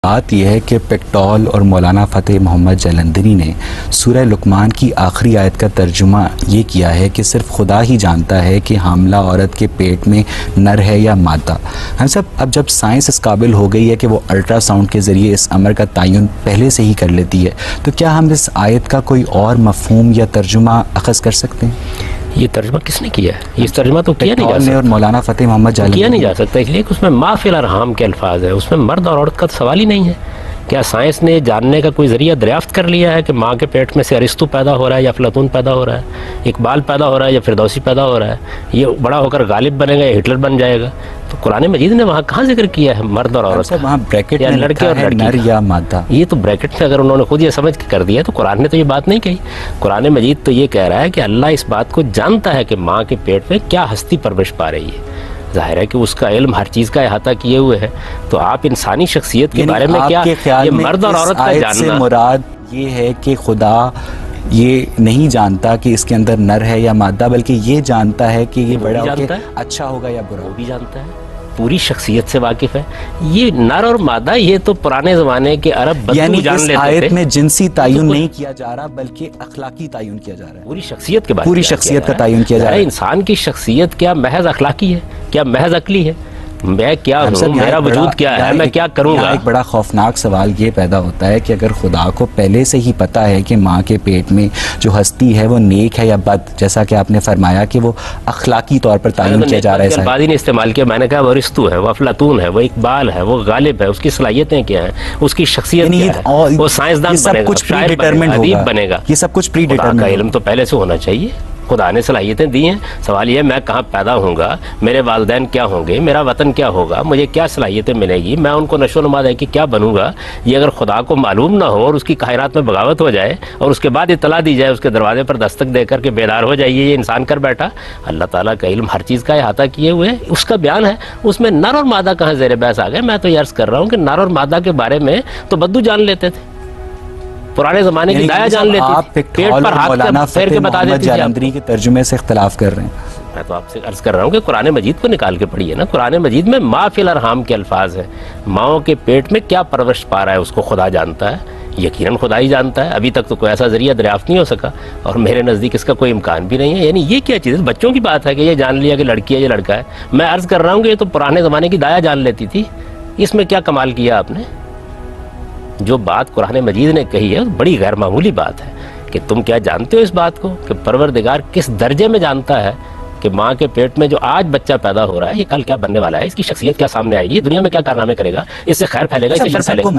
بات یہ ہے کہ پیکٹول اور مولانا فتح محمد جلندری نے سورہ لقمان کی آخری آیت کا ترجمہ یہ کیا ہے کہ صرف خدا ہی جانتا ہے کہ حاملہ عورت کے پیٹ میں نر ہے یا مادہ۔ ہم سب اب جب سائنس اس قابل ہو گئی ہے کہ وہ الٹرا ساؤنڈ کے ذریعے اس امر کا تعین پہلے سے ہی کر لیتی ہے، تو کیا ہم اس آیت کا کوئی اور مفہوم یا ترجمہ اخذ کر سکتے ہیں؟ یہ ترجمہ کس نے کیا ہے؟ یہ ترجمہ تو کیا نہیں جا سکتا، اور مولانا فتح محمد جلندری کیا نہیں جا سکتا، اس لیے کہ اس میں ما فی الارحام کے الفاظ ہے، اس میں مرد اور عورت کا سوال ہی نہیں ہے۔ کیا سائنس نے جاننے کا کوئی ذریعہ دریافت کر لیا ہے کہ ماں کے پیٹ میں سے ارسطو پیدا ہو رہا ہے یا افلاطون پیدا ہو رہا ہے، اقبال پیدا ہو رہا ہے یا فردوسی پیدا ہو رہا ہے، یہ بڑا ہو کر غالب بنے گا یا ہٹلر بن جائے گا؟ تو قرآن مجید نے وہاں کہاں ذکر کیا ہے مرد اور عورت؟ وہاں بریکٹ یا میں لڑکے اور لکھا ہے لڑکی نر یا مادہ۔ یہ تو بریکٹ میں اگر انہوں نے خود یہ سمجھ کے کر دیا تو قرآن نے تو یہ بات نہیں کہی۔ قرآن مجید تو یہ کہہ رہا ہے کہ اللہ اس بات کو جانتا ہے کہ ماں کے پیٹ میں کیا ہستی پرورش پا رہی ہے۔ ظاہر ہے کہ اس کا علم ہر چیز کا احاطہ کیے ہوئے ہے، تو آپ انسانی شخصیت کے بارے میں کیا یہ مرد اور عورت کا جاننا؟ مراد یہ ہے کہ خدا یہ نہیں جانتا کہ اس کے اندر نر ہے یا مادہ، بلکہ یہ جانتا ہے کہ یہ بڑا ہو کے اچھا ہوگا یا برا، وہ بھی جانتا ہے، پوری شخصیت سے واقف ہے۔ یہ نر اور مادہ یہ تو پرانے زمانے کے عرب بدو یعنی جان اس لیتے تھے۔ آیت میں جنسی تعین نہیں کیا جا رہا بلکہ اخلاقی تعین کیا جا رہا ہے، پوری شخصیت کے بارے میں پوری شخصیت کا تعین کیا جا رہا ہے۔ انسان کی شخصیت کیا محض اخلاقی ہے، کیا محض عقلی ہے؟ میں کیا ہوں، میرا وجود کیا ہے، میں کیا کروں گا؟ ایک بڑا خوفناک سوال یہ پیدا ہوتا ہے کہ اگر خدا کو پہلے سے ہی پتا ہے کہ ماں کے پیٹ میں جو ہستی ہے وہ نیک ہے یا بد، جیسا کہ آپ نے فرمایا کہ وہ اخلاقی طور پر تعین کیا جا رہا ہے، الفاظ ہی نے استعمال کیا، میں نے کہا وہ ارسطو ہے، وہ افلاطون ہے، وہ اقبال ہے، وہ غالب ہے، اس کی صلاحیتیں کیا ہیں، اس کی شخصیت کیا ہے، وہ سائنسدان بنے گا، شاعر بنے گا، ادیب بنے گا۔ یہ سب کچھ پری ڈیٹرمنٹ کا علم تو پہلے سے ہونا چاہیے۔ خدا نے صلاحیتیں دی ہیں، سوال یہ میں کہاں پیدا ہوں گا، میرے والدین کیا ہوں گے، میرا وطن کیا ہوگا، مجھے کیا صلاحیتیں ملے گی، میں ان کو نشو و نما دے کہ کیا بنوں گا، یہ اگر خدا کو معلوم نہ ہو اور اس کی کائنات میں بغاوت ہو جائے اور اس کے بعد اطلاع دی جائے، اس کے دروازے پر دستک دے کر کے بیدار ہو جائیے یہ انسان کر بیٹھا۔ اللہ تعالیٰ کا علم ہر چیز کا احاطہ کیے ہوئے اس کا بیان ہے، اس میں نر اور مادہ کہاں زیر بحث آ گئے؟ میں تو یہ عرض کر رہا ہوں کہ نر اور مادہ کے بارے میں تو بدو جان لیتے تھے، پرانے زمانے کی دایا جان لیتی تھی، پیٹ پر ہاتھ پھیر کے بتا دیتی تھی۔ جلندری کے ترجمے سے اختلاف کر رہے ہیں۔ میں تو آپ سے عرض کر رہا ہوں کہ قرآن مجید کو نکال کے پڑھیے نا، قرآن مجید میں ما فی الارحام کے الفاظ ہیں، ماؤں کے پیٹ میں کیا پرورش پا رہا ہے اس کو خدا جانتا ہے، یقیناً خدا ہی جانتا ہے۔ ابھی تک تو کوئی ایسا ذریعہ دریافت نہیں ہو سکا اور میرے نزدیک اس کا کوئی امکان بھی نہیں ہے۔ یعنی یہ کیا چیز ہے؟ بچوں کی بات ہے کہ یہ جان لیا کہ لڑکی ہے یہ لڑکا ہے۔ میں عرض کر رہا ہوں کہ یہ تو پرانے زمانے کی دایا جان لیتی تھی، اس میں کیا کمال کیا آپ نے؟ جو بات قرآن مجید نے کہی ہے بڑی غیر معمولی بات ہے کہ تم کیا جانتے ہو اس بات کو کہ پروردگار کس درجے میں جانتا ہے کہ ماں کے پیٹ میں جو آج بچہ پیدا ہو رہا ہے یہ کل کیا بننے والا ہے، اس کی شخصیت کیا سامنے آئے گی، دنیا میں کیا کارنامے کرے گا، اس سے خیر پھیلے گا، اس سے شر پھیلے گا۔